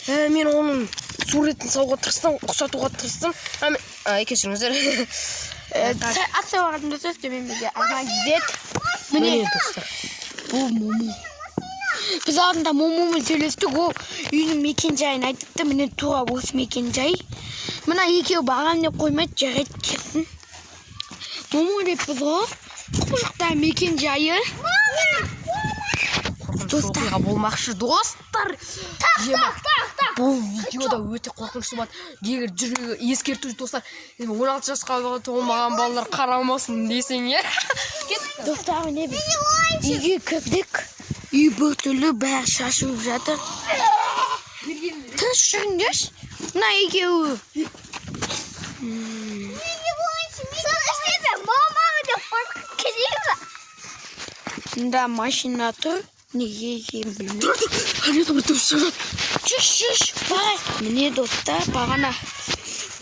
Мен оның суретін салуға тырыстым, ұқсатуға тырыстым. Кешіріңіздер. Атсауағатын достар, төмен бізге арман кезет. Міне достар. Бұл Мому. Біз алдында Момумен сөйлестік, ол үйінің мекен-жайын айтыпты. Міне тура осы мекен-жай. Мына екеуі бағам деп қоймайды, жарайды кетсін. Мому деп біз ғой. Құбыжықта мекен-жайы. Оқиға болмақшы достар. Бұл видеода өте қорқынышты болады. Егер жүрегі ескерту достар, 16 жасқа толмаған балалар қарамасын десеңер. Достар, міне біз үйге кірдік. Үй біртүрлі бәрі шашылып жатыр. Тыныш жүріңдерші. Мына екеуі. Мында машина тұр. Неге екенін білмеймін. Жүш, бай. Міне достар, бағана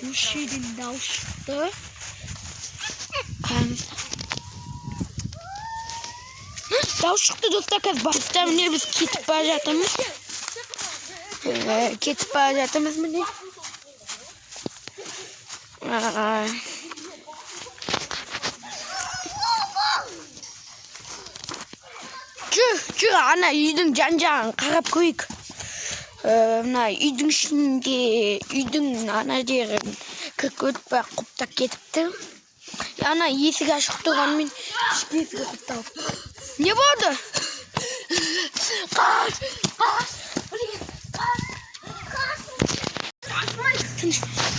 өшеден дауыс шықты. Дауыс шықты достар, қазір бастар. Міне біз кетіп бара жатырмыз. Міне. Жүр, ана үйдің жан-жағын қарап көйік. Мына үйдің ішінде, үйдің ана жерін көкөт бар құптап кетіпті. Ана есік ашық тұрғанмен есігі құптап. Не болды?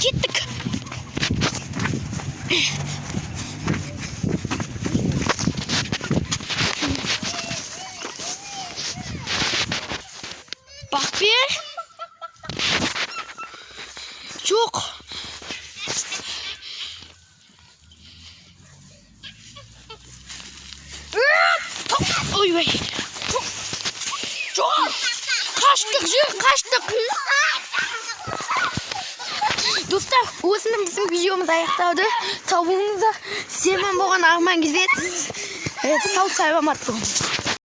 Кеттік. Bak bir. Çok. Oy vay. Çok. Kaçtık. Dostlar, осының bizim videomuz аяқталды. Сау болыңыздар. Сіздермен болған арман кезет. Сау саламат болыңыз.